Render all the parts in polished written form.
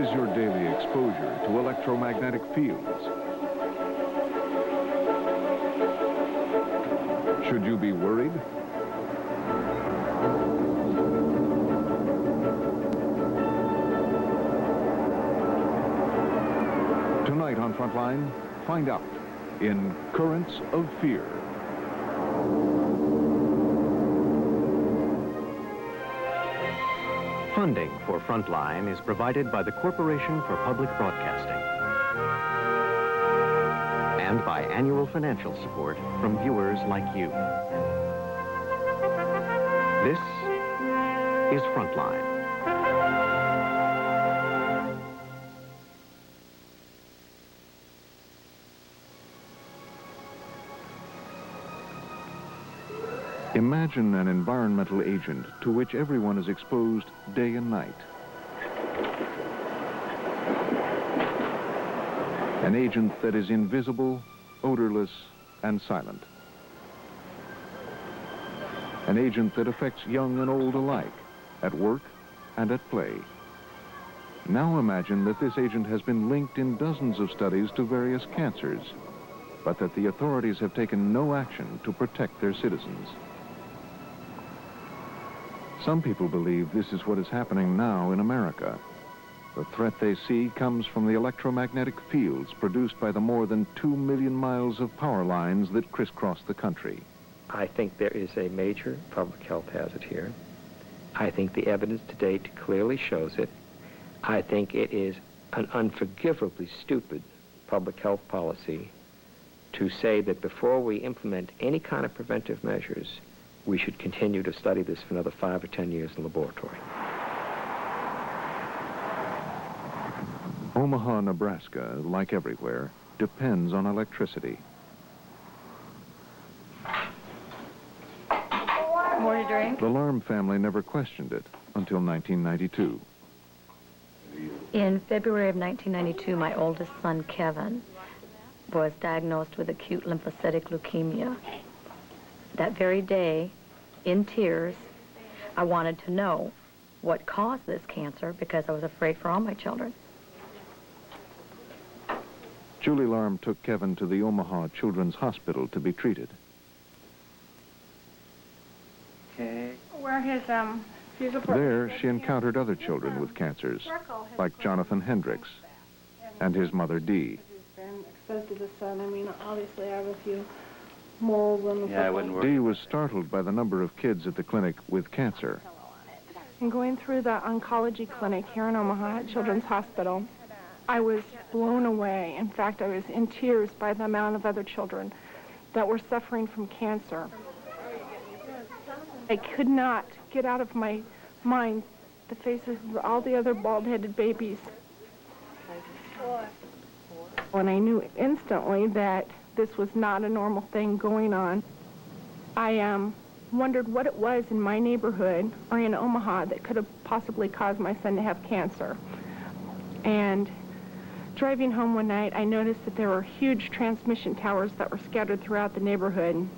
is your daily exposure to electromagnetic fields? Should you be worried? Tonight on Frontline, find out in Currents of Fear. Funding for Frontline is provided by the Corporation for Public Broadcasting and by annual financial support from viewers like you. This is Frontline. Imagine an environmental agent to which everyone is exposed day and night. An agent that is invisible, odorless, and silent. An agent that affects young and old alike, at work and at play. Now imagine that this agent has been linked in dozens of studies to various cancers, but that the authorities have taken no action to protect their citizens. Some people believe this is what is happening now in America. The threat they see comes from the electromagnetic fields produced by the more than 2 million miles of power lines that crisscross the country. I think there is a major public health hazard here. I think the evidence to date clearly shows it. I think it is an unforgivably stupid public health policy to say that before we implement any kind of preventive measures, we should continue to study this for another 5 or 10 years in the laboratory. Omaha, Nebraska, like everywhere, depends on electricity. More to drink? The Larm family never questioned it until 1992. In February of 1992, my oldest son, Kevin, was diagnosed with acute lymphocytic leukemia. That very day, in tears, I wanted to know what caused this cancer because I was afraid for all my children. Julie Larm took Kevin to the Omaha Children's Hospital to be treated. Okay. Where his There, she encountered other children with cancers, like Jonathan Hendricks and his mother, Dee. been exposed to the sun. I mean, obviously I have a few moles on the Yeah, I wouldn't worry. Dee was startled by the number of kids at the clinic with cancer. And going through the oncology clinic here in Omaha at Children's Hospital, I was blown away. In fact, I was in tears by the amount of other children that were suffering from cancer. I could not get out of my mind the faces of all the other bald-headed babies. And I knew instantly that this was not a normal thing going on. I wondered what it was in my neighborhood or in Omaha that could have possibly caused my son to have cancer. And driving home one night, I noticed that there were huge transmission towers that were scattered throughout the neighborhood.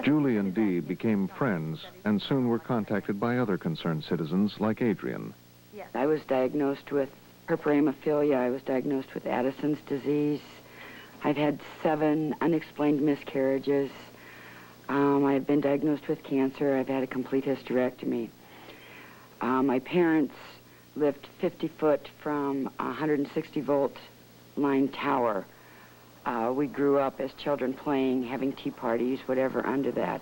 Julie and Dee became friends and soon were contacted by other concerned citizens like Adrian. I was diagnosed with hyperhemophilia. I was diagnosed with Addison's disease. I've had 7 unexplained miscarriages. I've been diagnosed with cancer. I've had a complete hysterectomy. My parents lived 50 foot from a 160-volt line tower. We grew up as children playing, having tea parties, whatever under that.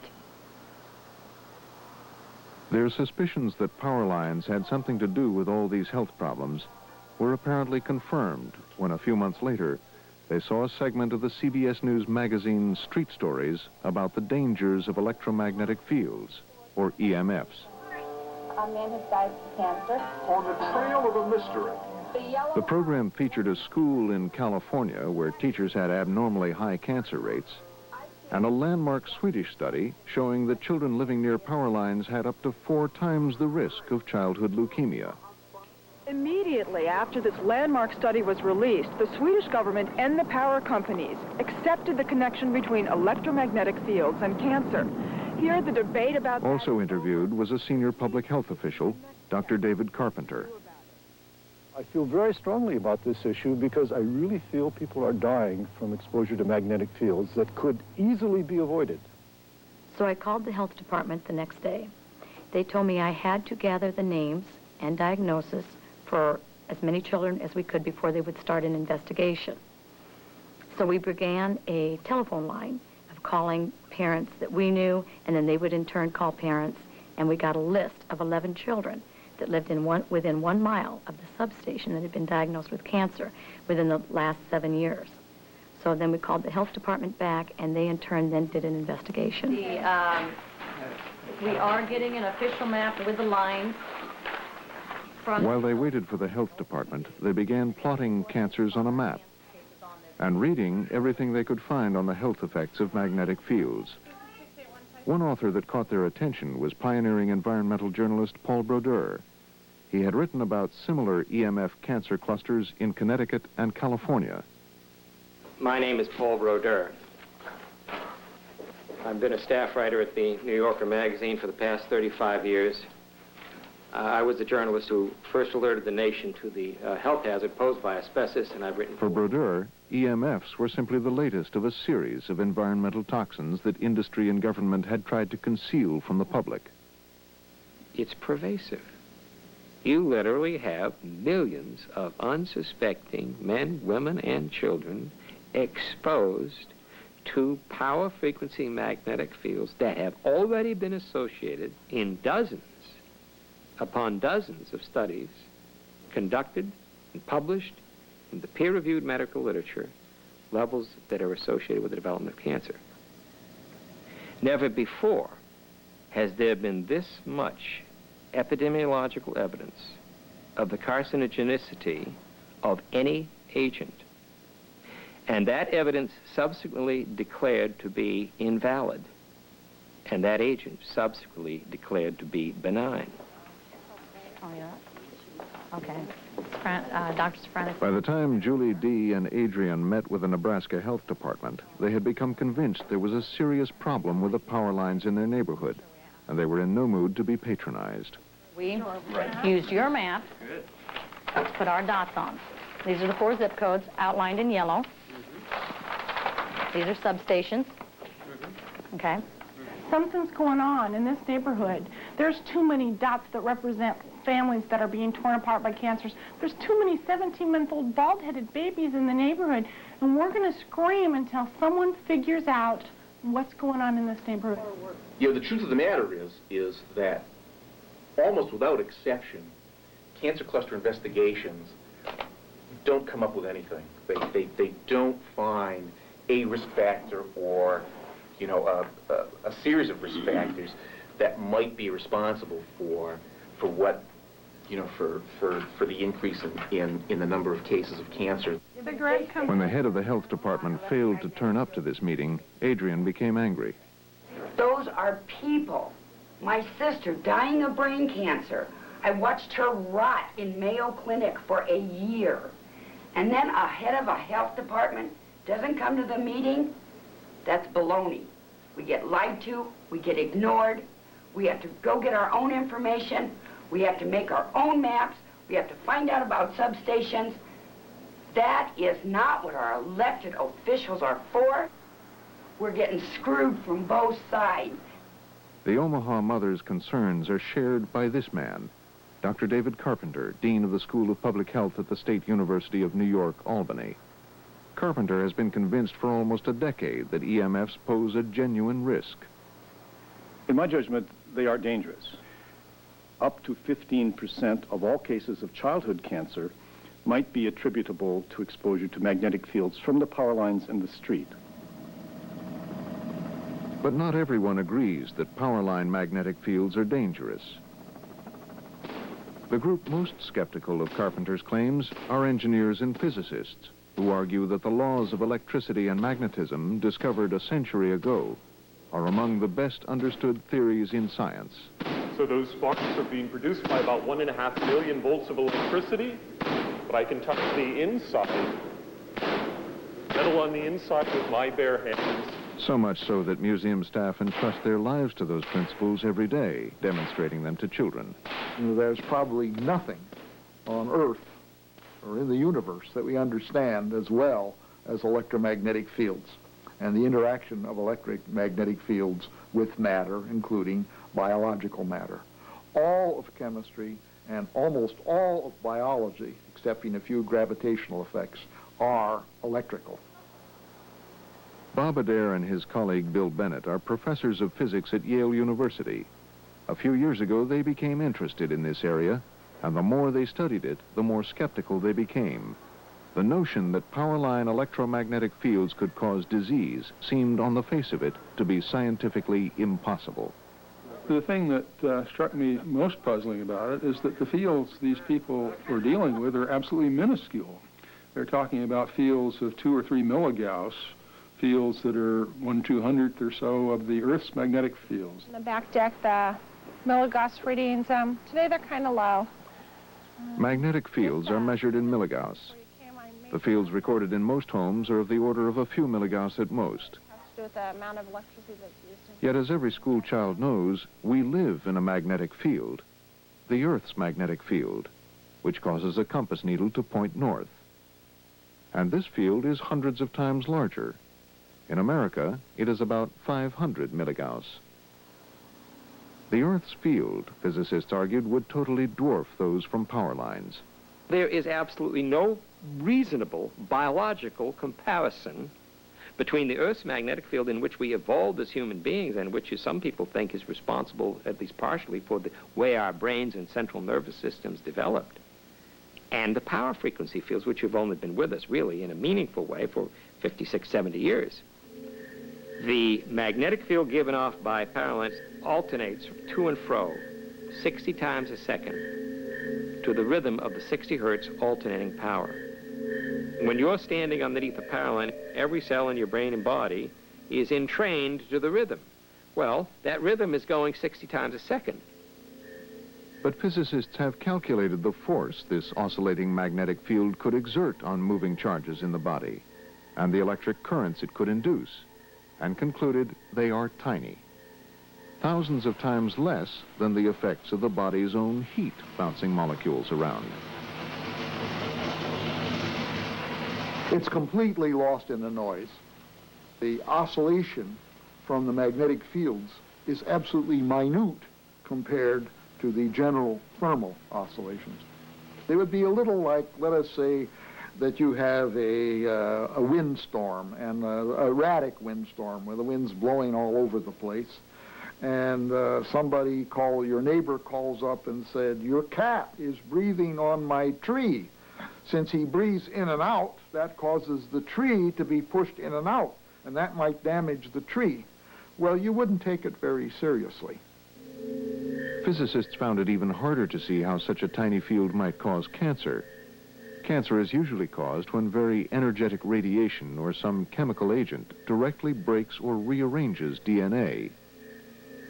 Their suspicions that power lines had something to do with all these health problems were apparently confirmed when a few months later they saw a segment of the CBS News magazine Street Stories about the dangers of electromagnetic fields, or EMFs. A man has died of cancer. On the trail of a mystery. The program featured a school in California where teachers had abnormally high cancer rates, and a landmark Swedish study showing that children living near power lines had up to 4 times the risk of childhood leukemia. Immediately after this landmark study was released, the Swedish government and the power companies accepted the connection between electromagnetic fields and cancer. Here, the debate about... Also interviewed was a senior public health official Dr. David Carpenter. I feel very strongly about this issue because I really feel people are dying from exposure to magnetic fields that could easily be avoided. So I called the health department the next day. They told me I had to gather the names and diagnosis for as many children as we could before they would start an investigation. So we began a telephone line of calling parents that we knew, and then they would in turn call parents, and we got a list of 11 children that lived within 1 mile of the substation that had been diagnosed with cancer within the last 7 years. So then we called the health department back, and they in turn then did an investigation. We are getting an official map with the lines. While they waited for the health department, they began plotting cancers on a map and reading everything they could find on the health effects of magnetic fields. One author that caught their attention was pioneering environmental journalist Paul Broder. He had written about similar EMF cancer clusters in Connecticut and California. My name is Paul Broder. I've been a staff writer at the New Yorker magazine for the past 35 years. I was the journalist who first alerted the nation to the health hazard posed by asbestos, and I've written... For Broder, EMFs were simply the latest of a series of environmental toxins that industry and government had tried to conceal from the public. It's pervasive. You literally have millions of unsuspecting men, women, and children exposed to power frequency magnetic fields that have already been associated in dozens upon dozens of studies conducted and published in the peer-reviewed medical literature, levels that are associated with the development of cancer. Never before has there been this much epidemiological evidence of the carcinogenicity of any agent, and that evidence subsequently declared to be invalid, and that agent subsequently declared to be benign. Oh, yeah. Okay. Dr. Safranis. By the time Julie D. and Adrian met with the Nebraska Health Department, they had become convinced there was a serious problem with the power lines in their neighborhood, and they were in no mood to be patronized. We used your map to put our dots on. These are the 4 zip codes outlined in yellow. These are substations. Okay. Something's going on in this neighborhood. There's too many dots that represent families that are being torn apart by cancers. There's too many 17-month-old bald-headed babies in the neighborhood, and we're going to scream until someone figures out what's going on in this neighborhood. You know, the truth of the matter is that almost without exception, cancer cluster investigations don't come up with anything. They don't find a risk factor or, you know, a series of risk factors that might be responsible for what, you know, for the increase in the number of cases of cancer. When the head of the health department failed to turn up to this meeting, Adrian became angry. Those are people. My sister dying of brain cancer. I watched her rot in Mayo Clinic for a year. And then a head of a health department doesn't come to the meeting? That's baloney. We get lied to, we get ignored, we have to go get our own information, we have to make our own maps, we have to find out about substations. That is not what our elected officials are for. We're getting screwed from both sides. The Omaha mother's concerns are shared by this man, Dr. David Carpenter, Dean of the School of Public Health at the State University of New York, Albany. Carpenter has been convinced for almost a decade that EMFs pose a genuine risk. In my judgment, they are dangerous. Up to 15% of all cases of childhood cancer might be attributable to exposure to magnetic fields from the power lines in the street. But not everyone agrees that power line magnetic fields are dangerous. The group most skeptical of Carpenter's claims are engineers and physicists, who argue that the laws of electricity and magnetism discovered a century ago are among the best understood theories in science. So those sparks are being produced by about 1.5 million volts of electricity, but I can touch the inside, metal on the inside with my bare hands, So much so that museum staff entrust their lives to those principles every day, demonstrating them to children. There's probably nothing on Earth or in the universe that we understand as well as electromagnetic fields and the interaction of electromagnetic fields with matter, including biological matter. All of chemistry and almost all of biology, excepting a few gravitational effects, are electrical. Bob Adair and his colleague Bill Bennett are professors of physics at Yale University. A few years ago, they became interested in this area, and the more they studied it, the more skeptical they became. The notion that power line electromagnetic fields could cause disease seemed, on the face of it, to be scientifically impossible. The thing that struck me most puzzling about it is that the fields these people were dealing with are absolutely minuscule. They're talking about fields of 2 or 3 milligauss, fields that are 1/200th or so of the Earth's magnetic fields. On the back deck, the milligauss readings, today they're kind of low. Magnetic fields are measured in milligauss. The fields recorded in most homes are of the order of a few milligauss at most. With the amount of electricity that's used. Yet, as every school child knows, we live in a magnetic field, the Earth's magnetic field, which causes a compass needle to point north. And this field is hundreds of times larger. In America, it is about 500 milligauss. The Earth's field, physicists argued, would totally dwarf those from power lines. There is absolutely no reasonable biological comparison between the Earth's magnetic field, in which we evolved as human beings and which some people think is responsible, at least partially, for the way our brains and central nervous systems developed, and the power frequency fields, which have only been with us, really, in a meaningful way for 56, 70 years. The magnetic field given off by power lines alternates to and fro 60 times a second to the rhythm of the 60 hertz alternating power. When you're standing underneath a power line, every cell in your brain and body is entrained to the rhythm. Well, that rhythm is going 60 times a second. But physicists have calculated the force this oscillating magnetic field could exert on moving charges in the body, and the electric currents it could induce, and concluded they are tiny. Thousands of times less than the effects of the body's own heat bouncing molecules around. It's completely lost in the noise. The oscillation from the magnetic fields is absolutely minute compared to the general thermal oscillations. They would be a little like, let us say, that you have a windstorm, and a erratic windstorm where the wind's blowing all over the place, and your neighbor calls up and said, "Your cat is breathing on my tree." Since he breathes in and out, that causes the tree to be pushed in and out, and that might damage the tree. Well, you wouldn't take it very seriously. Physicists found it even harder to see how such a tiny field might cause cancer. Cancer is usually caused when very energetic radiation or some chemical agent directly breaks or rearranges DNA.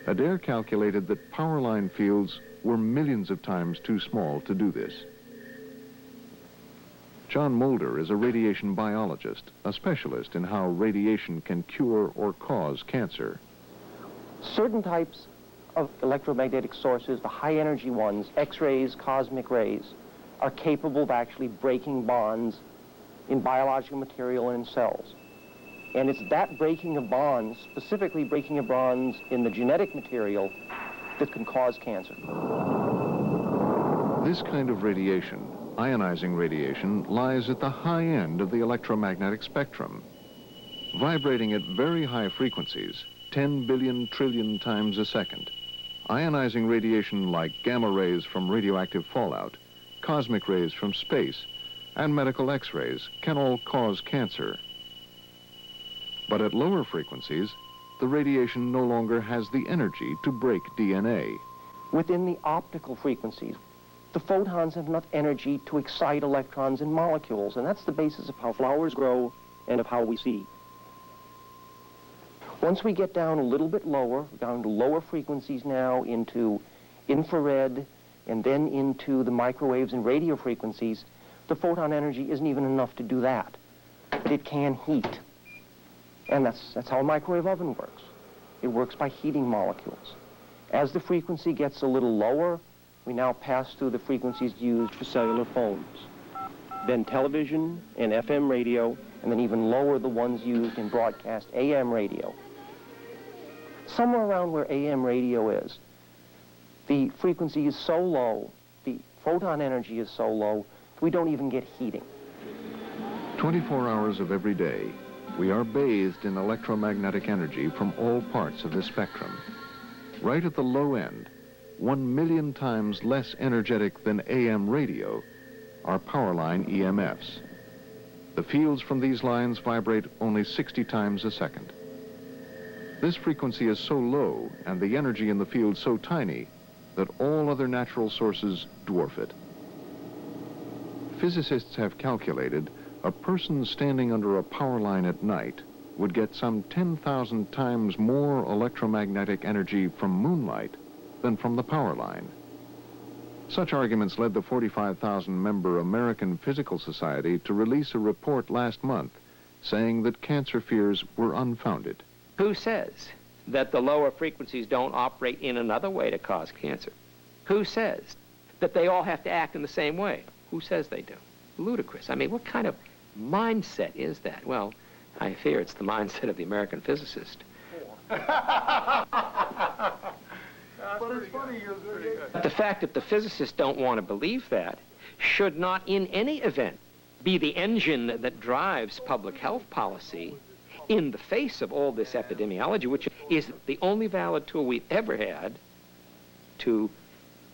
Adair calculated that power line fields were millions of times too small to do this. John Mulder is a radiation biologist, a specialist in how radiation can cure or cause cancer. Certain types of electromagnetic sources, the high energy ones, X-rays, cosmic rays, are capable of actually breaking bonds in biological material and in cells. And it's that breaking of bonds, specifically breaking of bonds in the genetic material, that can cause cancer. This kind of radiation, ionizing radiation, lies at the high end of the electromagnetic spectrum. Vibrating at very high frequencies, 10 billion trillion times a second, ionizing radiation like gamma rays from radioactive fallout, cosmic rays from space, and medical X-rays can all cause cancer. But at lower frequencies, the radiation no longer has the energy to break DNA. Within the optical frequencies, the photons have enough energy to excite electrons in molecules, and that's the basis of how flowers grow and of how we see. Once we get down a little bit lower, down to lower frequencies now, into infrared and then into the microwaves and radio frequencies, the photon energy isn't even enough to do that. But it can heat. And that's how a microwave oven works. It works by heating molecules. As the frequency gets a little lower, we now pass through the frequencies used for cellular phones, then television and FM radio, and then even lower the ones used in broadcast AM radio. Somewhere around where AM radio is, the frequency is so low, the photon energy is so low, we don't even get heating. 24 hours of every day, we are bathed in electromagnetic energy from all parts of this spectrum. Right at the low end, 1 million times less energetic than AM radio, are power line EMFs. The fields from these lines vibrate only 60 times a second. This frequency is so low and the energy in the field so tiny that all other natural sources dwarf it. Physicists have calculated a person standing under a power line at night would get some 10,000 times more electromagnetic energy from moonlight than from the power line. Such arguments led the 45,000-member American Physical Society to release a report last month saying that cancer fears were unfounded. Who says that the lower frequencies don't operate in another way to cause cancer? Who says that they all have to act in the same way? Who says they do? Ludicrous. I mean, what kind of mindset is that? Well, I fear it's the mindset of the American physicist. But it's funny, But the fact that the physicists don't want to believe that should not in any event be the engine that drives public health policy in the face of all this epidemiology, which is the only valid tool we've ever had to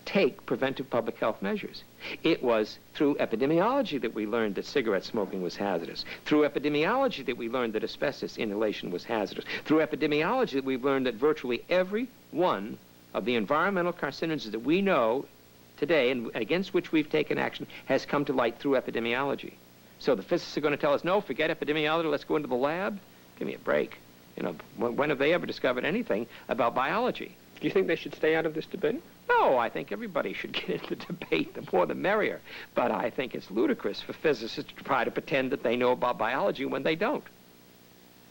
take preventive public health measures. It was through epidemiology that we learned that cigarette smoking was hazardous. Through epidemiology that we learned that asbestos inhalation was hazardous. Through epidemiology that we've learned that virtually every one of the environmental carcinogens that we know today and against which we've taken action has come to light through epidemiology. So the physicists are going to tell us, no, forget epidemiology, let's go into the lab? Give me a break. You know, when have they ever discovered anything about biology? Do you think they should stay out of this debate? No, I think everybody should get into the debate, the more the merrier. But I think it's ludicrous for physicists to try to pretend that they know about biology when they don't.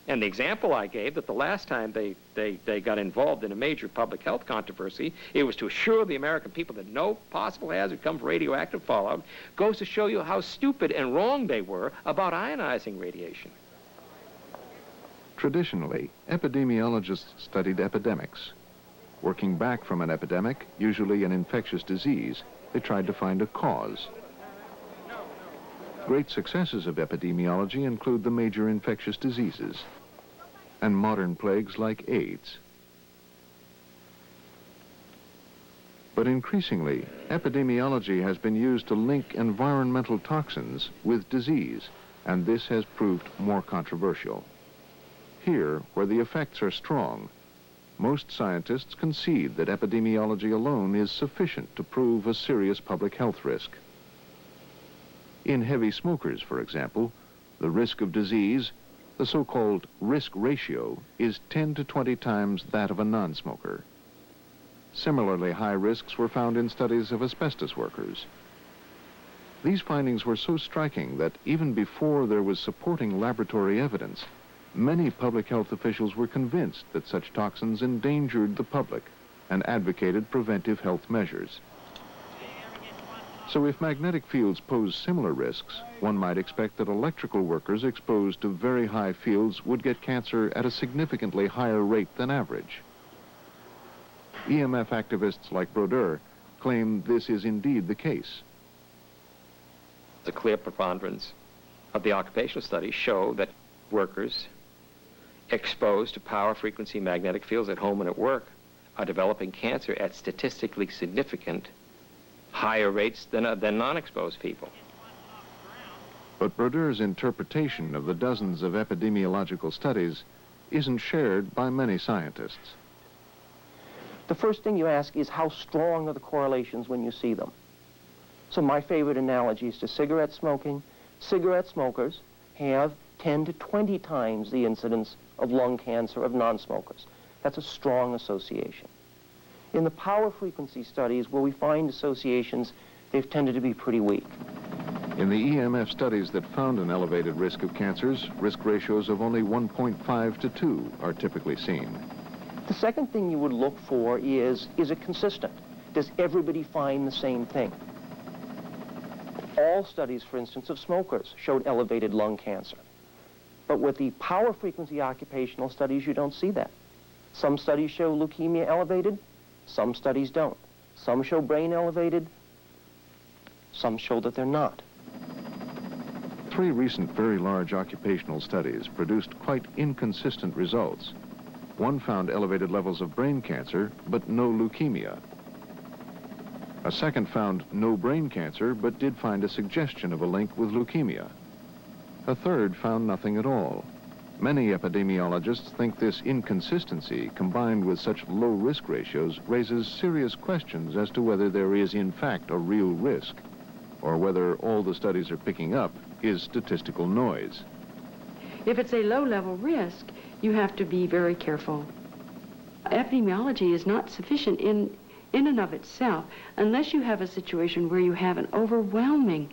And the example I gave, that the last time they got involved in a major public health controversy, it was to assure the American people that no possible hazard come from radioactive fallout, goes to show you how stupid and wrong they were about ionizing radiation. Traditionally, epidemiologists studied epidemics. Working back from an epidemic, usually an infectious disease, they tried to find a cause. Great successes of epidemiology include the major infectious diseases and modern plagues like AIDS. But increasingly, epidemiology has been used to link environmental toxins with disease, and this has proved more controversial. Here, where the effects are strong, most scientists concede that epidemiology alone is sufficient to prove a serious public health risk. In heavy smokers, for example, the risk of disease, the so-called risk ratio, is 10 to 20 times that of a non-smoker. Similarly high risks were found in studies of asbestos workers. These findings were so striking that even before there was supporting laboratory evidence, many public health officials were convinced that such toxins endangered the public and advocated preventive health measures. So if magnetic fields pose similar risks, one might expect that electrical workers exposed to very high fields would get cancer at a significantly higher rate than average. EMF activists like Broder claim this is indeed the case. The clear preponderance of the occupational studies show that workers exposed to power frequency magnetic fields at home and at work are developing cancer at statistically significant higher rates than non-exposed people. But Broder's interpretation of the dozens of epidemiological studies isn't shared by many scientists. The first thing you ask is how strong are the correlations when you see them? So my favorite analogy is to cigarette smoking. Cigarette smokers have 10 to 20 times the incidence of lung cancer of non-smokers. That's a strong association. In the power frequency studies where we find associations, they've tended to be pretty weak. In the EMF studies that found an elevated risk of cancers, risk ratios of only 1.5 to 2 are typically seen. The second thing you would look for is it consistent? Does everybody find the same thing? All studies, for instance, of smokers showed elevated lung cancer. But with the power frequency occupational studies, you don't see that. Some studies show leukemia elevated, some studies don't. Some show brain elevated, some show that they're not. 3 recent very large occupational studies produced quite inconsistent results. One found elevated levels of brain cancer, but no leukemia. A second found no brain cancer, but did find a suggestion of a link with leukemia. A third found nothing at all. Many epidemiologists think this inconsistency, combined with such low risk ratios, raises serious questions as to whether there is in fact a real risk, or whether all the studies are picking up is statistical noise. If it's a low-level risk, you have to be very careful. Epidemiology is not sufficient in and of itself unless you have a situation where you have an overwhelming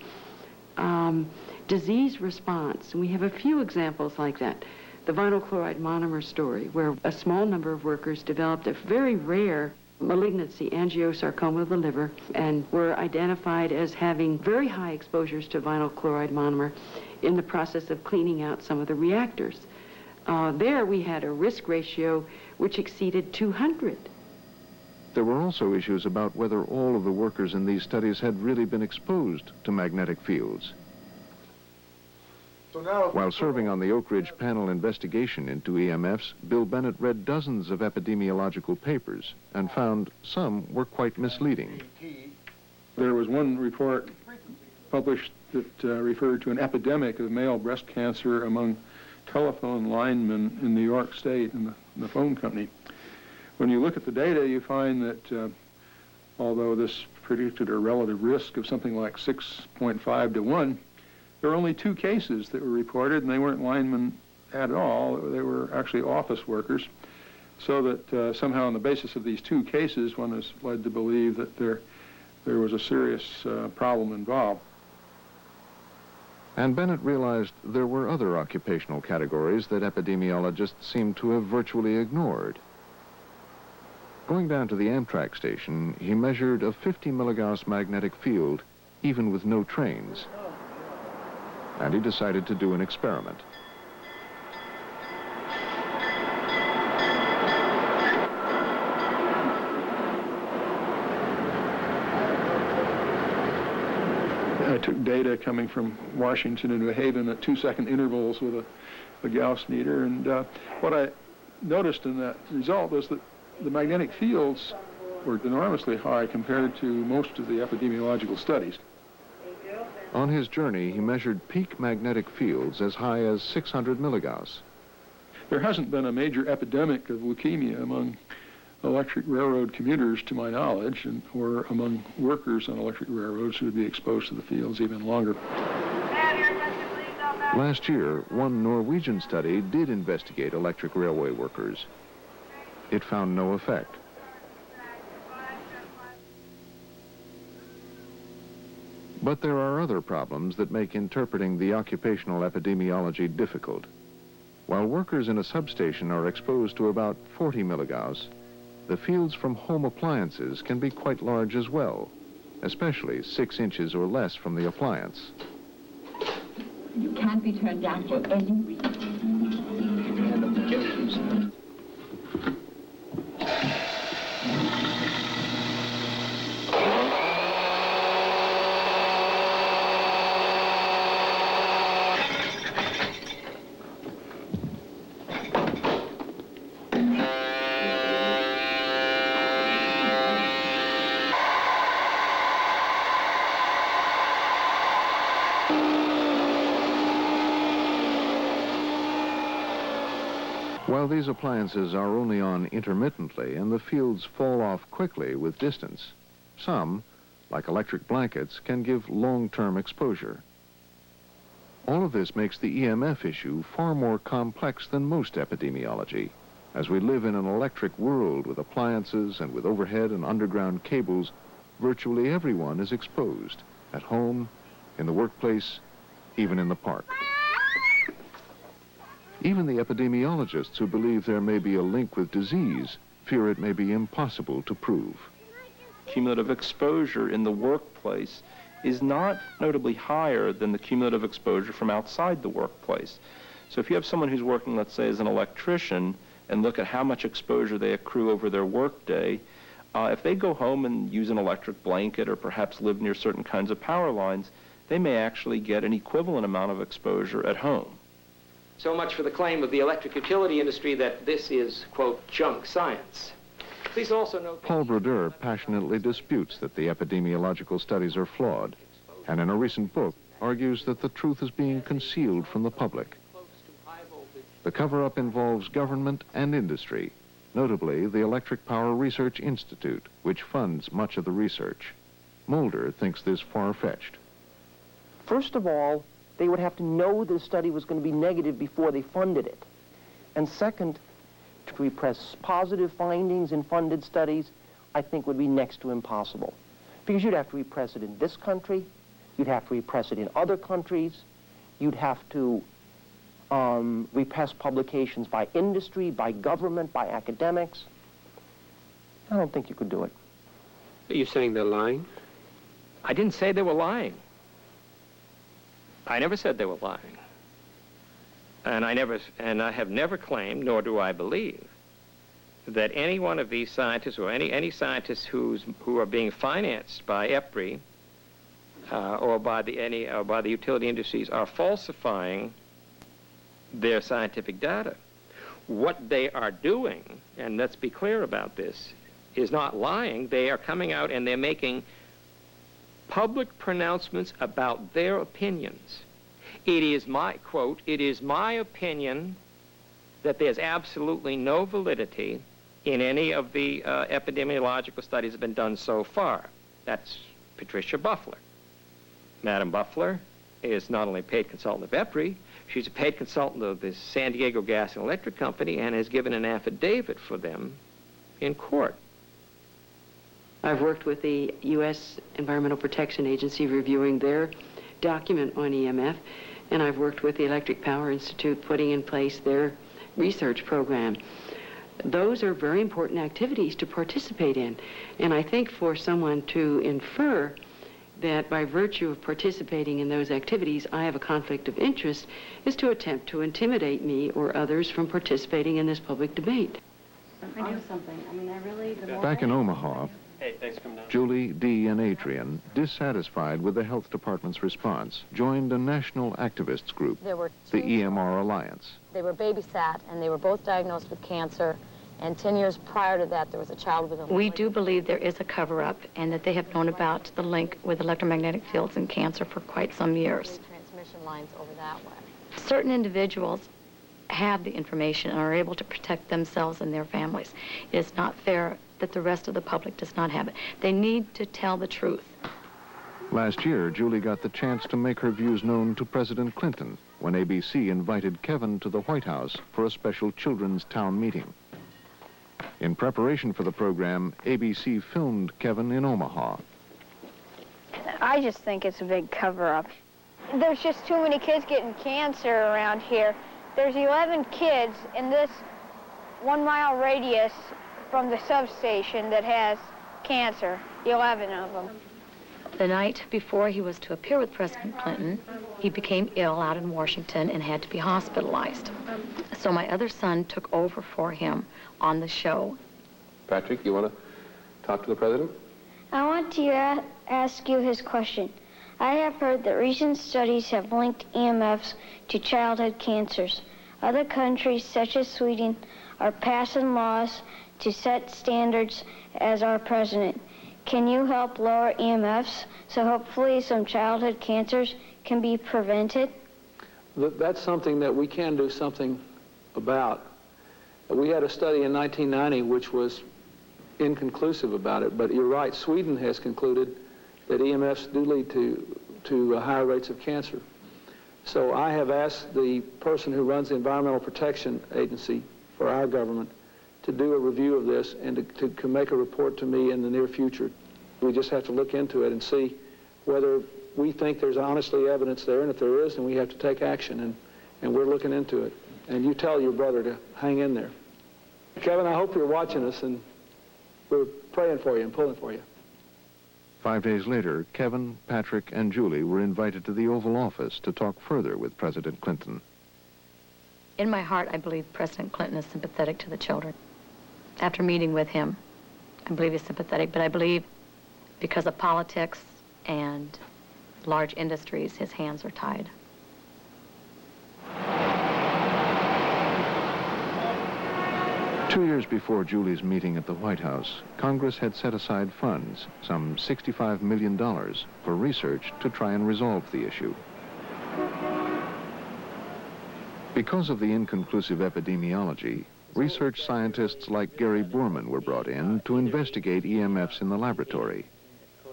disease response. And we have a few examples like that. The vinyl chloride monomer story, where a small number of workers developed a very rare malignancy, angiosarcoma of the liver, and were identified as having very high exposures to vinyl chloride monomer in the process of cleaning out some of the reactors. There we had a risk ratio which exceeded 200. There were also issues about whether all of the workers in these studies had really been exposed to magnetic fields. While serving on the Oak Ridge panel investigation into EMFs, Bill Bennett read dozens of epidemiological papers and found some were quite misleading. There was one report published that referred to an epidemic of male breast cancer among telephone linemen in New York State and the phone company. When you look at the data, you find that although this predicted a relative risk of something like 6.5 to 1, there were only 2 cases that were reported, and they weren't linemen at all. They were actually office workers. So that somehow on the basis of these 2 cases, one is led to believe that there was a serious problem involved. And Bennett realized there were other occupational categories that epidemiologists seemed to have virtually ignored. Going down to the Amtrak station, he measured a 50 milligauss magnetic field, even with no trains. And he decided to do an experiment. I took data coming from Washington and New Haven at 2-second intervals with a Gauss meter, and what I noticed in that result was that the magnetic fields were enormously high compared to most of the epidemiological studies. On his journey, he measured peak magnetic fields as high as 600 milligauss. There hasn't been a major epidemic of leukemia among electric railroad commuters, to my knowledge, or among workers on electric railroads who would be exposed to the fields even longer. Last year, one Norwegian study did investigate electric railway workers. It found no effect. But there are other problems that make interpreting the occupational epidemiology difficult. While workers in a substation are exposed to about 40 milligauss, the fields from home appliances can be quite large as well, especially 6 inches or less from the appliance. You can't be turned down for any reason. While these appliances are only on intermittently and the fields fall off quickly with distance, some, like electric blankets, can give long-term exposure. All of this makes the EMF issue far more complex than most epidemiology. As we live in an electric world with appliances and with overhead and underground cables, virtually everyone is exposed, at home, in the workplace, even in the park. Even the epidemiologists who believe there may be a link with disease fear it may be impossible to prove. Cumulative exposure in the workplace is not notably higher than the cumulative exposure from outside the workplace. So if you have someone who's working, let's say, as an electrician, and look at how much exposure they accrue over their workday, if they go home and use an electric blanket or perhaps live near certain kinds of power lines, they may actually get an equivalent amount of exposure at home. So much for the claim of the electric utility industry that this is, quote, junk science. Please also note... Paul Broder passionately disputes that the epidemiological studies are flawed, and in a recent book argues that the truth is being concealed from the public. The cover-up involves government and industry, notably the Electric Power Research Institute, which funds much of the research. Mulder thinks this far-fetched. First of all, they would have to know the study was going to be negative before they funded it. And second, to repress positive findings in funded studies, I think would be next to impossible. Because you'd have to repress it in this country, you'd have to repress it in other countries, you'd have to repress publications by industry, by government, by academics. I don't think you could do it. Are you saying they're lying? I didn't say they were lying. I never said they were lying. And I have never claimed, nor do I believe, that any one of these scientists or any scientists who are being financed by EPRI or by the utility industries are falsifying their scientific data. What they are doing, and let's be clear about this, is not lying. They are coming out and they're making public pronouncements about their opinions. It is my, quote, it is my opinion that there's absolutely no validity in any of the epidemiological studies that have been done so far. That's Patricia Buffler. Madam Buffler is not only a paid consultant of EPRI, she's a paid consultant of the San Diego Gas and Electric Company and has given an affidavit for them in court. I've worked with the U.S. Environmental Protection Agency reviewing their document on EMF, and I've worked with the Electric Power Institute putting in place their research program. Those are very important activities to participate in, and I think for someone to infer that by virtue of participating in those activities, I have a conflict of interest, is to attempt to intimidate me or others from participating in this public debate. I do something. I mean, I really... Back in Omaha, Hey, thanks for coming down. Julie, Dee, and Adrian, dissatisfied with the health department's response, joined a national activists group, There were the two EMR Alliance. They were babysat, and they were both diagnosed with cancer. And 10 years prior to that, there was a child with a... We do believe there is a cover-up, and that they have known about the link with electromagnetic fields and cancer for quite some years. Transmission lines over that way. Certain individuals have the information and are able to protect themselves and their families. It is not fair that the rest of the public does not have it. They need to tell the truth. Last year, Julie got the chance to make her views known to President Clinton when ABC invited Kevin to the White House for a special children's town meeting. In preparation for the program, ABC filmed Kevin in Omaha. I just think it's a big cover-up. There's just too many kids getting cancer around here. There's 11 kids in this 1-mile radius from the substation that has cancer, 11 of them. The night before he was to appear with President Clinton, he became ill out in Washington and had to be hospitalized. So my other son took over for him on the show. Patrick, you want to talk to the president? I want to ask you his question. I have heard that recent studies have linked EMFs to childhood cancers. Other countries, such as Sweden, are passing laws to set standards as our president. Can you help lower EMFs so hopefully some childhood cancers can be prevented? That's something that we can do something about. We had a study in 1990 which was inconclusive about it, but you're right, Sweden has concluded that EMFs do lead to higher rates of cancer. So I have asked the person who runs the Environmental Protection Agency for our government to do a review of this and to make a report to me in the near future. We just have to look into it and see whether we think there's honestly evidence there, and if there is, then we have to take action, and we're looking into it. And you tell your brother to hang in there. Kevin, I hope you're watching us, and we're praying for you and pulling for you. 5 days later, Kevin, Patrick, and Julie were invited to the Oval Office to talk further with President Clinton. In my heart, I believe President Clinton is sympathetic to the children. After meeting with him, I believe he's sympathetic, but I believe because of politics and large industries, his hands are tied. Two years before Julie's meeting at the White House, Congress had set aside funds, some $65 million, for research to try and resolve the issue. Because of the inconclusive epidemiology, research scientists like Gary Borman were brought in to investigate EMFs in the laboratory.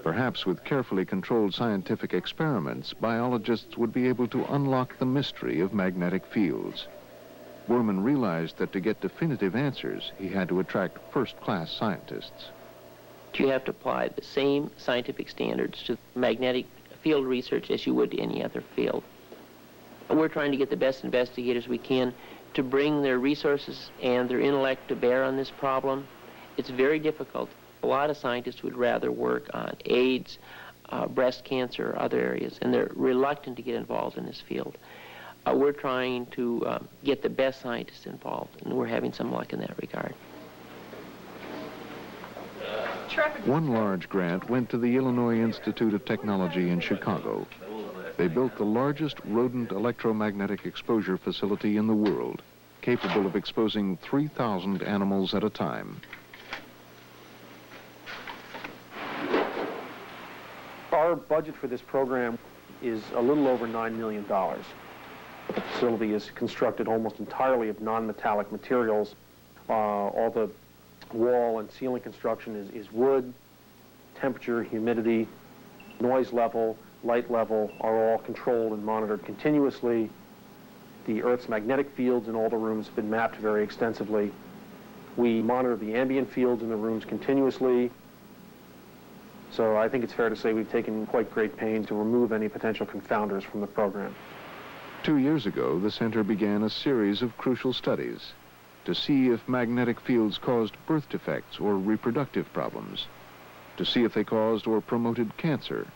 Perhaps with carefully controlled scientific experiments, biologists would be able to unlock the mystery of magnetic fields. Borman realized that to get definitive answers, he had to attract first-class scientists. You have to apply the same scientific standards to magnetic field research as you would to any other field. We're trying to get the best investigators we can to bring their resources and their intellect to bear on this problem. It's very difficult. A lot of scientists would rather work on AIDS, breast cancer, or other areas, and they're reluctant to get involved in this field. We're trying to get the best scientists involved, and we're having some luck in that regard. One large grant went to the Illinois Institute of Technology in Chicago. They built the largest rodent electromagnetic exposure facility in the world, capable of exposing 3,000 animals at a time. Our budget for this program is a little over $9 million. The facility is constructed almost entirely of non-metallic materials. All the wall and ceiling construction is wood. Temperature, humidity, noise level, light level are all controlled and monitored continuously. The Earth's magnetic fields in all the rooms have been mapped very extensively. We monitor the ambient fields in the rooms continuously. So I think it's fair to say we've taken quite great pains to remove any potential confounders from the program. 2 years ago, the center began a series of crucial studies to see if magnetic fields caused birth defects or reproductive problems, to see if they caused or promoted cancer,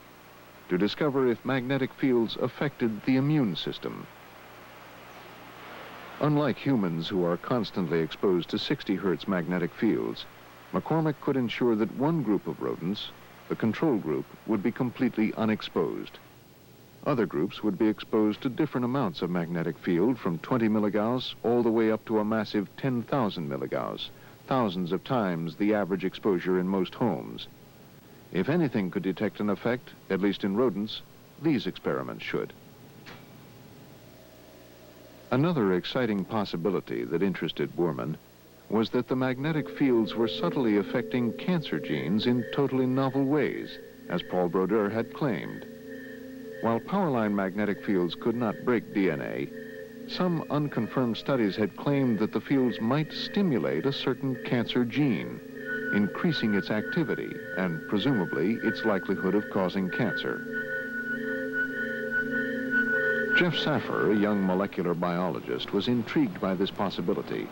to discover if magnetic fields affected the immune system. Unlike humans who are constantly exposed to 60 Hertz magnetic fields, McCormick could ensure that one group of rodents, the control group, would be completely unexposed. Other groups would be exposed to different amounts of magnetic field, from 20 milligauss all the way up to a massive 10,000 milligauss, thousands of times the average exposure in most homes. If anything could detect an effect, at least in rodents, these experiments should. Another exciting possibility that interested Borman was that the magnetic fields were subtly affecting cancer genes in totally novel ways, as Paul Broder had claimed. While powerline magnetic fields could not break DNA, some unconfirmed studies had claimed that the fields might stimulate a certain cancer gene, increasing its activity and presumably its likelihood of causing cancer. Jeff Saffer, a young molecular biologist, was intrigued by this possibility.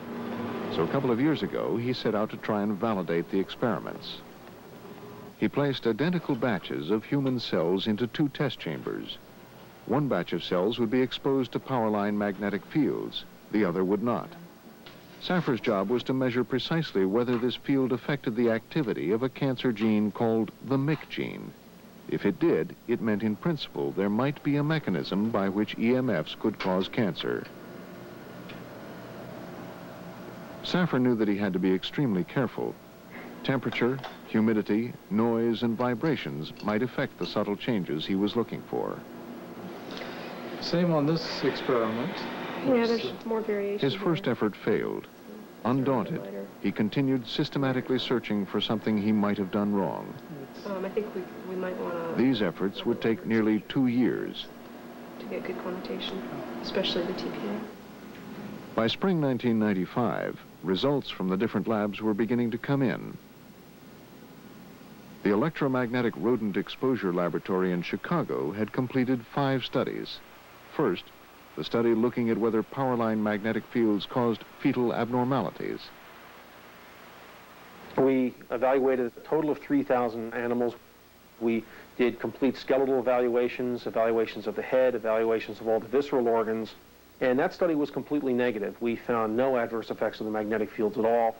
So a couple of years ago, he set out to try and validate the experiments. He placed identical batches of human cells into 2 test chambers. One batch of cells would be exposed to powerline magnetic fields, the other would not. Saffer's job was to measure precisely whether this field affected the activity of a cancer gene called the MYC gene. If it did, it meant in principle there might be a mechanism by which EMFs could cause cancer. Saffer knew that he had to be extremely careful. Temperature, humidity, noise, and vibrations might affect the subtle changes he was looking for. Same on this experiment. Yeah, there's more variation. His first effort failed. Undaunted, he continued systematically searching for something he might have done wrong. I think we might want to... These efforts would take nearly 2 years. To get good quantitation, especially the TPA. By spring 1995, results from the different labs were beginning to come in. The Electromagnetic Rodent Exposure Laboratory in Chicago had completed 5 studies. First, the study looking at whether power line magnetic fields caused fetal abnormalities. We evaluated a total of 3,000 animals. We did complete skeletal evaluations of the head, evaluations of all the visceral organs, and that study was completely negative. We found no adverse effects of the magnetic fields at all.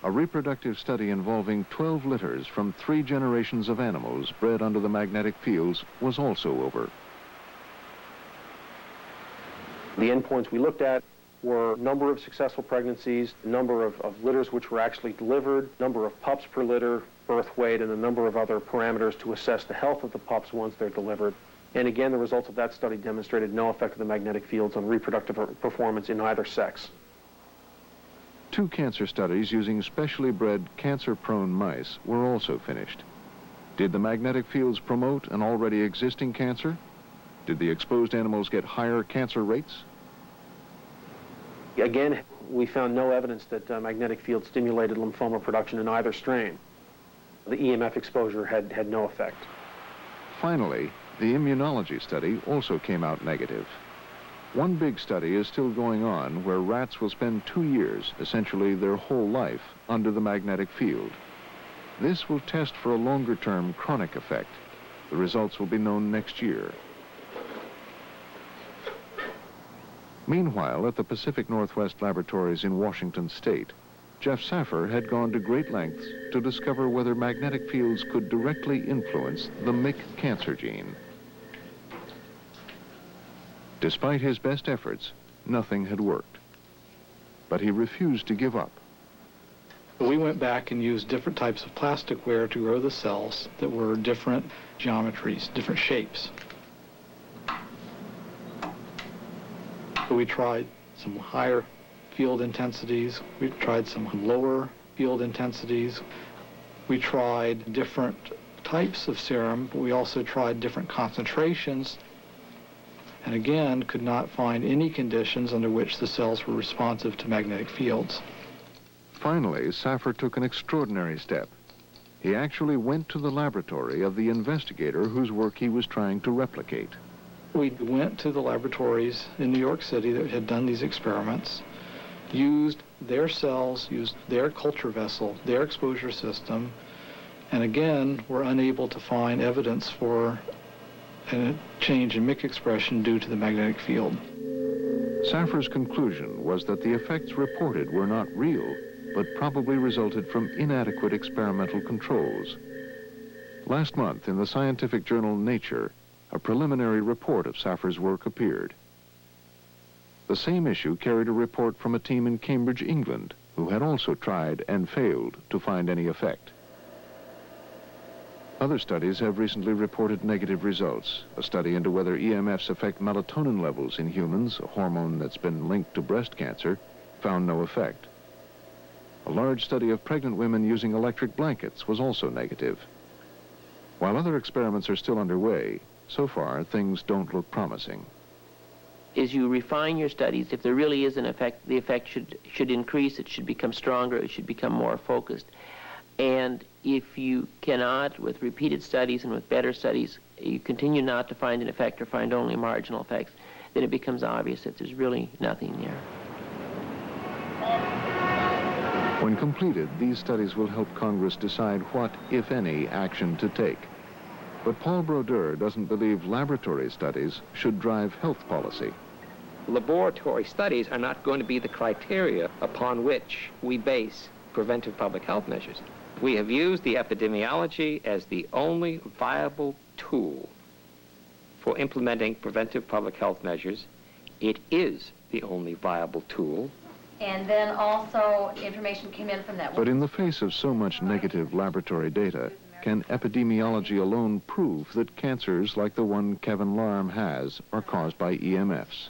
A reproductive study involving 12 litters from 3 generations of animals bred under the magnetic fields was also over. The endpoints we looked at were number of successful pregnancies, number of litters which were actually delivered, number of pups per litter, birth weight, and a number of other parameters to assess the health of the pups once they're delivered. And again, the results of that study demonstrated no effect of the magnetic fields on reproductive performance in either sex. 2 cancer studies using specially bred cancer-prone mice were also finished. Did the magnetic fields promote an already existing cancer? Did the exposed animals get higher cancer rates? Again, we found no evidence that magnetic fields stimulated lymphoma production in either strain. The EMF exposure had no effect. Finally, the immunology study also came out negative. One big study is still going on where rats will spend 2 years, essentially their whole life, under the magnetic field. This will test for a longer-term chronic effect. The results will be known next year. Meanwhile, at the Pacific Northwest Laboratories in Washington State, Jeff Saffer had gone to great lengths to discover whether magnetic fields could directly influence the MYC cancer gene. Despite his best efforts, nothing had worked. But he refused to give up. We went back and used different types of plasticware to grow the cells that were different geometries, different shapes. So we tried some higher field intensities. We tried some lower field intensities. We tried different types of serum, but we also tried different concentrations, and again could not find any conditions under which the cells were responsive to magnetic fields. Finally, Saffer took an extraordinary step. He actually went to the laboratory of the investigator whose work he was trying to replicate. We went to the laboratories in New York City that had done these experiments, used their cells, used their culture vessel, their exposure system, and again were unable to find evidence for a change in MYC expression due to the magnetic field. Saffer's conclusion was that the effects reported were not real, but probably resulted from inadequate experimental controls. Last month, in the scientific journal Nature, a preliminary report of Saffer's work appeared. The same issue carried a report from a team in Cambridge, England, who had also tried and failed to find any effect. Other studies have recently reported negative results. A study into whether EMFs affect melatonin levels in humans, a hormone that's been linked to breast cancer, found no effect. A large study of pregnant women using electric blankets was also negative. While other experiments are still underway, so far things don't look promising. As you refine your studies, if there really is an effect, the effect should increase, it should become stronger, it should become more focused. And if you cannot, with repeated studies and with better studies, you continue not to find an effect or find only marginal effects, then it becomes obvious that there's really nothing there. When completed, these studies will help Congress decide what, if any, action to take. But Paul Broder doesn't believe laboratory studies should drive health policy. Laboratory studies are not going to be the criteria upon which we base preventive public health measures. We have used the epidemiology as the only viable tool for implementing preventive public health measures. It is the only viable tool. And then also information came in from that. But in the face of so much negative laboratory data, can epidemiology alone prove that cancers like the one Kevin Larm has are caused by EMFs?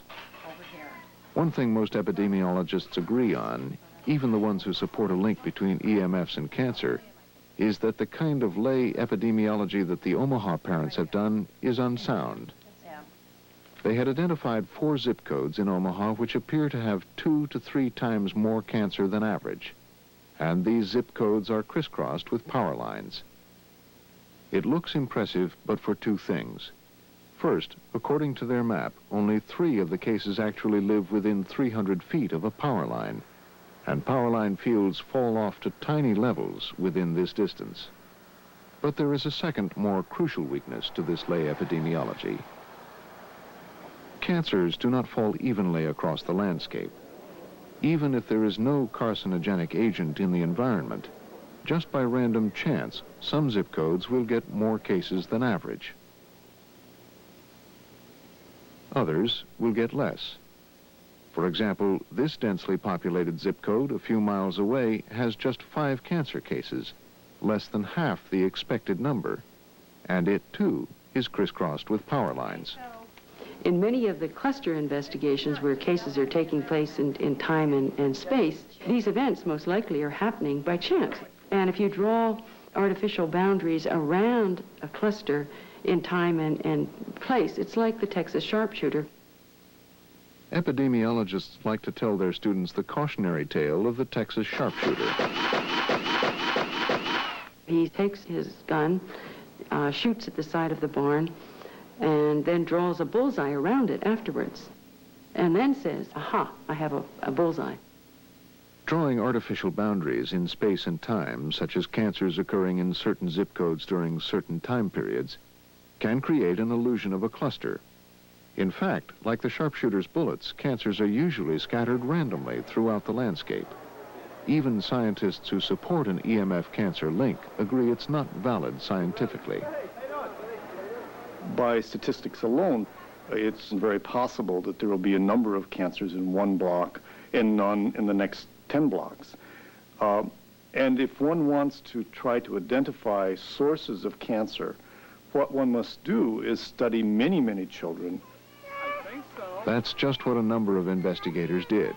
One thing most epidemiologists agree on, even the ones who support a link between EMFs and cancer, is that the kind of lay epidemiology that the Omaha parents have done is unsound. They had identified 4 zip codes in Omaha which appear to have 2 to 3 times more cancer than average. And these zip codes are crisscrossed with power lines. It looks impressive, but for two things. First, according to their map, only 3 of the cases actually live within 300 feet of a power line, and power line fields fall off to tiny levels within this distance. But there is a second, more crucial weakness to this lay epidemiology. Cancers do not fall evenly across the landscape. Even if there is no carcinogenic agent in the environment, just by random chance, some zip codes will get more cases than average. Others will get less. For example, this densely populated zip code a few miles away has just 5 cancer cases, less than half the expected number, and it too is crisscrossed with power lines. In many of the cluster investigations where cases are taking place in time and space, these events most likely are happening by chance. And if you draw artificial boundaries around a cluster in time and place, it's like the Texas sharpshooter. Epidemiologists like to tell their students the cautionary tale of the Texas sharpshooter. He takes his gun, shoots at the side of the barn, and then draws a bullseye around it afterwards, and then says, aha, I have a bullseye. Drawing artificial boundaries in space and time, such as cancers occurring in certain zip codes during certain time periods, can create an illusion of a cluster. In fact, like the sharpshooter's bullets, cancers are usually scattered randomly throughout the landscape. Even scientists who support an EMF cancer link agree it's not valid scientifically. By statistics alone, it's very possible that there will be a number of cancers in one block and none in the next 10 blocks. And if one wants to try to identify sources of cancer, what one must do is study many, many children. That's just what a number of investigators did.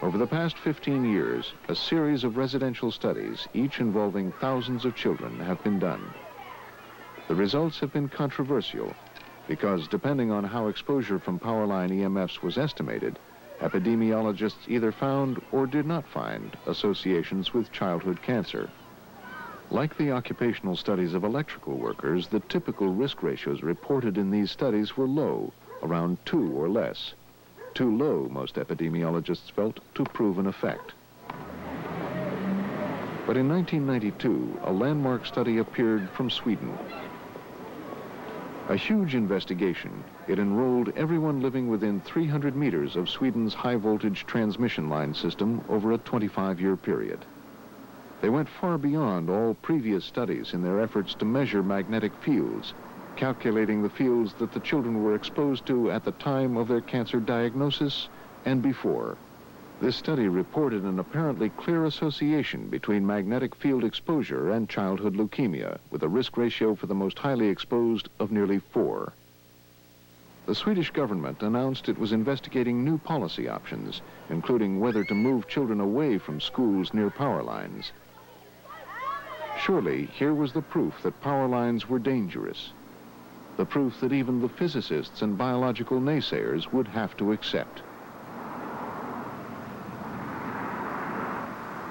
Over the past 15 years, a series of residential studies, each involving thousands of children, have been done. The results have been controversial because, depending on how exposure from power line EMFs was estimated, epidemiologists either found or did not find associations with childhood cancer. Like the occupational studies of electrical workers, the typical risk ratios reported in these studies were low, around 2 or less. Too low, most epidemiologists felt, to prove an effect. But in 1992, a landmark study appeared from Sweden. A huge investigation, it enrolled everyone living within 300 meters of Sweden's high-voltage transmission line system over a 25-year period. They went far beyond all previous studies in their efforts to measure magnetic fields, calculating the fields that the children were exposed to at the time of their cancer diagnosis and before. This study reported an apparently clear association between magnetic field exposure and childhood leukemia, with a risk ratio for the most highly exposed of nearly 4. The Swedish government announced it was investigating new policy options, including whether to move children away from schools near power lines. Surely, here was the proof that power lines were dangerous. The proof that even the physicists and biological naysayers would have to accept.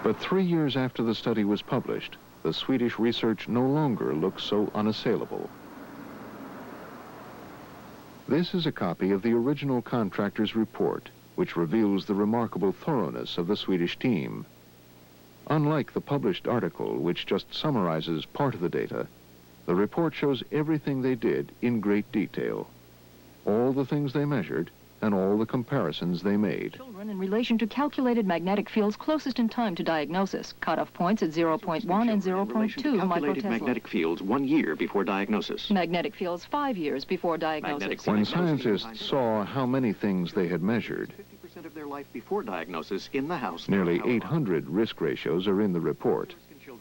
But 3 years after the study was published, the Swedish research no longer looks so unassailable. This is a copy of the original contractor's report, which reveals the remarkable thoroughness of the Swedish team. Unlike the published article, which just summarizes part of the data, the report shows everything they did in great detail. All the things they measured, and all the comparisons they made. Children in relation to calculated magnetic fields closest in time to diagnosis. Cutoff points at 0.1 and 0.2 calculated magnetic fields 1 year before diagnosis. Magnetic fields 5 years before diagnosis. When scientists saw how many things they had measured, 50% of their life before diagnosis in the house. Nearly 800 risk ratios are in the report.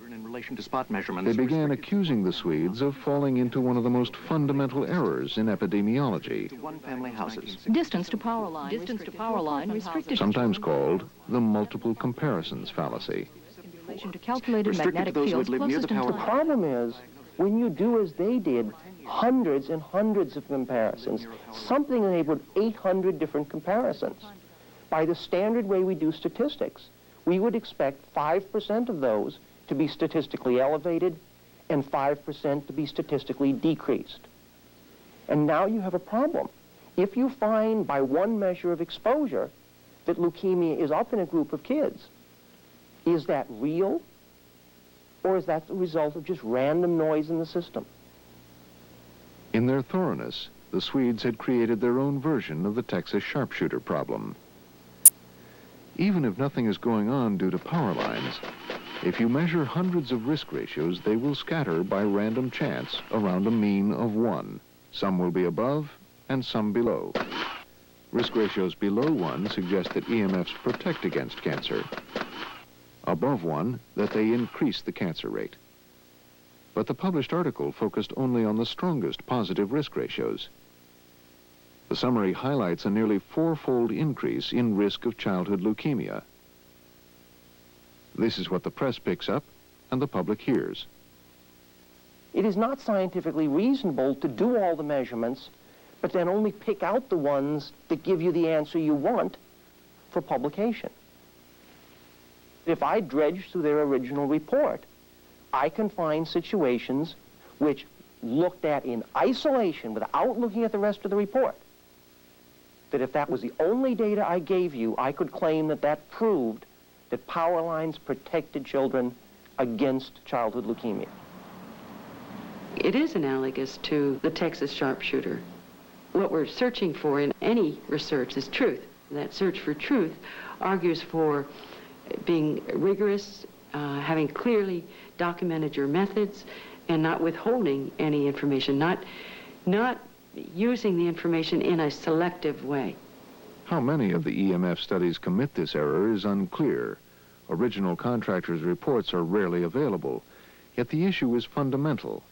In relation to spot measurements. They began accusing the Swedes of falling into one of the most fundamental errors in epidemiology. One-family houses. Distance to power line. Distance to power line restricted. Sometimes called the multiple comparisons fallacy. In relation to calculated magnetic fields closest in time. The problem is, when you do as they did, hundreds and hundreds of comparisons, something enabled 800 different comparisons. By the standard way we do statistics, we would expect 5% of those to be statistically elevated and 5% to be statistically decreased. And now you have a problem. If you find by one measure of exposure that leukemia is up in a group of kids, is that real, or is that the result of just random noise in the system? In their thoroughness, the Swedes had created their own version of the Texas sharpshooter problem. Even if nothing is going on due to power lines, if you measure hundreds of risk ratios, they will scatter by random chance around a mean of 1. Some will be above and some below. Risk ratios below 1 suggest that EMFs protect against cancer. Above 1, that they increase the cancer rate. But the published article focused only on the strongest positive risk ratios. The summary highlights a nearly 4-fold increase in risk of childhood leukemia. This is what the press picks up and the public hears. It is not scientifically reasonable to do all the measurements, but then only pick out the ones that give you the answer you want for publication. If I dredge through their original report, I can find situations which, looked at in isolation without looking at the rest of the report, that if that was the only data I gave you, I could claim that that proved that power lines protected children against childhood leukemia. It is analogous to the Texas sharpshooter. What we're searching for in any research is truth. And that search for truth argues for being rigorous, having clearly documented your methods, and not withholding any information, not using the information in a selective way. How many of the EMF studies commit this error is unclear. Original contractors' reports are rarely available, yet the issue is fundamental.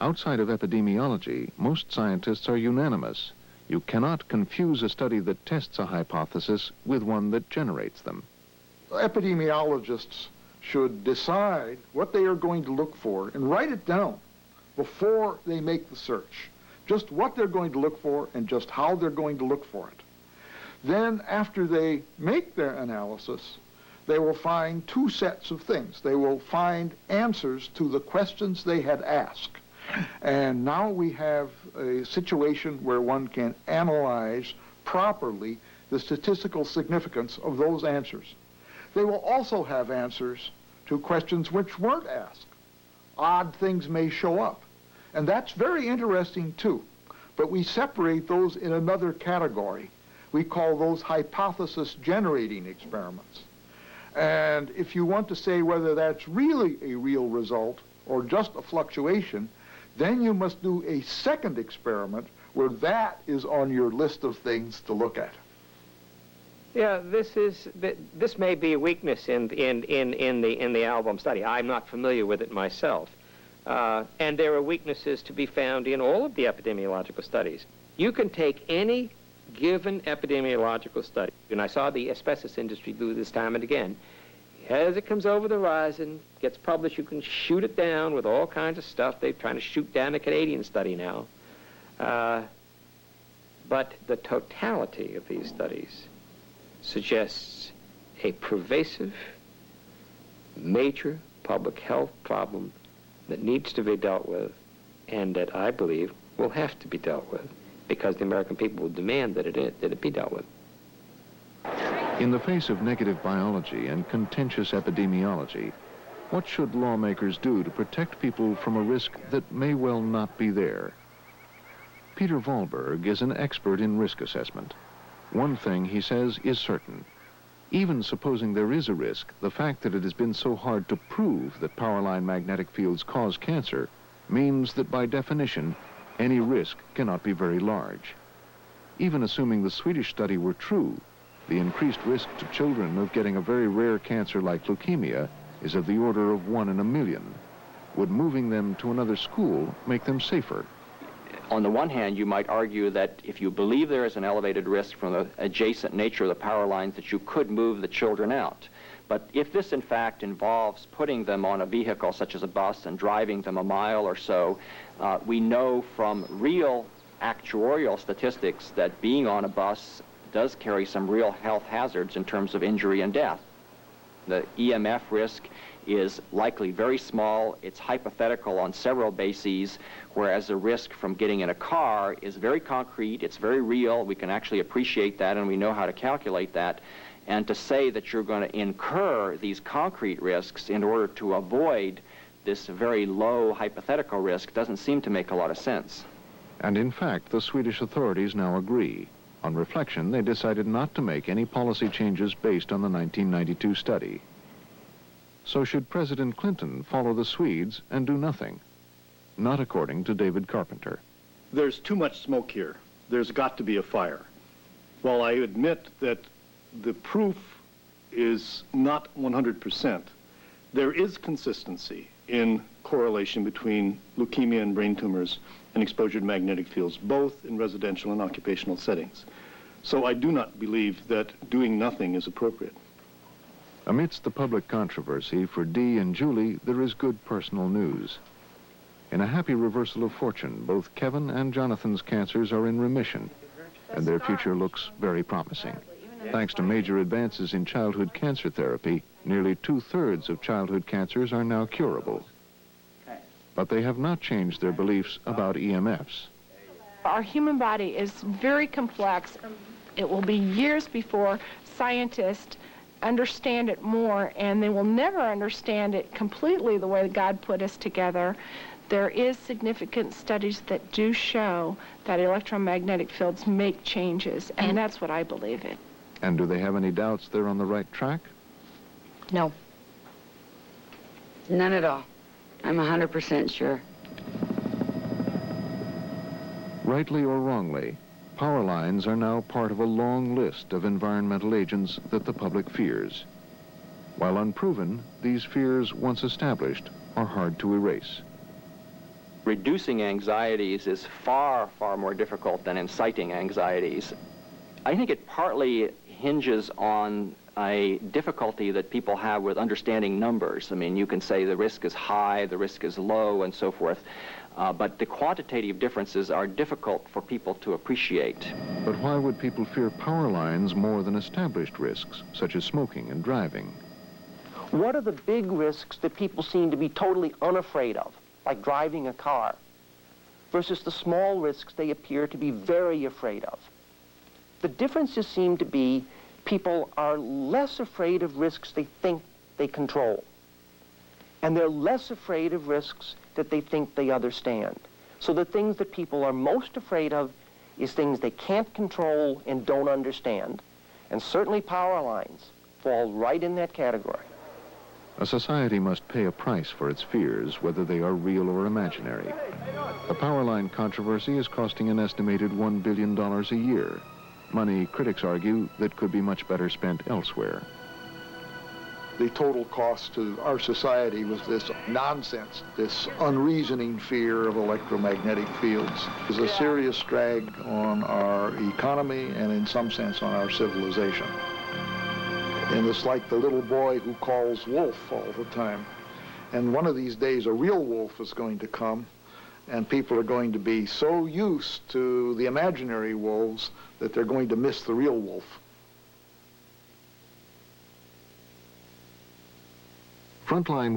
Outside of epidemiology, most scientists are unanimous. You cannot confuse a study that tests a hypothesis with one that generates them. Epidemiologists should decide what they are going to look for and write it down before they make the search. Just what they're going to look for and just how they're going to look for it. Then, after they make their analysis, they will find two sets of things. They will find answers to the questions they had asked. And now we have a situation where one can analyze properly the statistical significance of those answers. They will also have answers to questions which weren't asked. Odd things may show up. And that's very interesting too. But we separate those in another category. We call those hypothesis-generating experiments. And if you want to say whether that's really a real result or just a fluctuation, then you must do a second experiment where that is on your list of things to look at. Yeah, this may be a weakness in the album study. I'm not familiar with it myself. And there are weaknesses to be found in all of the epidemiological studies. You can take any given epidemiological study, and I saw the asbestos industry do this time and again. As it comes over the horizon, gets published, you can shoot it down with all kinds of stuff. They're trying to shoot down the Canadian study now. But the totality of these studies suggests a pervasive, major public health problem that needs to be dealt with, and that I believe will have to be dealt with, because the American people will demand that it be dealt with. In the face of negative biology and contentious epidemiology, what should lawmakers do to protect people from a risk that may well not be there? Peter Wahlberg is an expert in risk assessment. One thing, he says, is certain. Even supposing there is a risk, the fact that it has been so hard to prove that power line magnetic fields cause cancer means that by definition, any risk cannot be very large. Even assuming the Swedish study were true, the increased risk to children of getting a very rare cancer like leukemia is of the order of 1 in a million. Would moving them to another school make them safer? On the one hand, you might argue that if you believe there is an elevated risk from the adjacent nature of the power lines, that you could move the children out. But if this, in fact, involves putting them on a vehicle such as a bus and driving them a mile or so, we know from real actuarial statistics that being on a bus does carry some real health hazards in terms of injury and death. The EMF risk is likely very small. It's hypothetical on several bases, whereas the risk from getting in a car is very concrete, it's very real. We can actually appreciate that, and we know how to calculate that. And to say that you're going to incur these concrete risks in order to avoid this very low hypothetical risk doesn't seem to make a lot of sense. And in fact, the Swedish authorities now agree. On reflection, they decided not to make any policy changes based on the 1992 study. So should President Clinton follow the Swedes and do nothing? Not according to David Carpenter. There's too much smoke here. There's got to be a fire. While I admit that the proof is not 100%, there is consistency in correlation between leukemia and brain tumors and exposure to magnetic fields, both in residential and occupational settings. So I do not believe that doing nothing is appropriate. Amidst the public controversy, for Dee and Julie, there is good personal news. In a happy reversal of fortune, both Kevin and Jonathan's cancers are in remission, and their future looks very promising. Thanks to major advances in childhood cancer therapy, nearly 2/3 of childhood cancers are now curable. But they have not changed their beliefs about EMFs. Our human body is very complex. It will be years before scientists understand it more, and they will never understand it completely the way God put us together. There is significant studies that do show that electromagnetic fields make changes, and that's what I believe in. And do they have any doubts they're on the right track? No. None at all. I'm 100% sure. Rightly or wrongly, power lines are now part of a long list of environmental agents that the public fears. While unproven, these fears, once established, are hard to erase. Reducing anxieties is far, far more difficult than inciting anxieties. I think it partly hinges on a difficulty that people have with understanding numbers. I mean, you can say the risk is high, the risk is low, and so forth, but the quantitative differences are difficult for people to appreciate. But why would people fear power lines more than established risks, such as smoking and driving? What are the big risks that people seem to be totally unafraid of, like driving a car, versus the small risks they appear to be very afraid of? The differences seem to be people are less afraid of risks they think they control, and they're less afraid of risks that they think they understand. So the things that people are most afraid of is things they can't control and don't understand, and certainly power lines fall right in that category. A society must pay a price for its fears, whether they are real or imaginary. The power line controversy is costing an estimated $1 billion a year. Money, critics argue, that could be much better spent elsewhere. The total cost to our society was this nonsense, this unreasoning fear of electromagnetic fields. Is a serious drag on our economy and in some sense on our civilization. And it's like the little boy who calls wolf all the time. And one of these days a real wolf is going to come, and people are going to be so used to the imaginary wolves that they're going to miss the real wolf. Frontline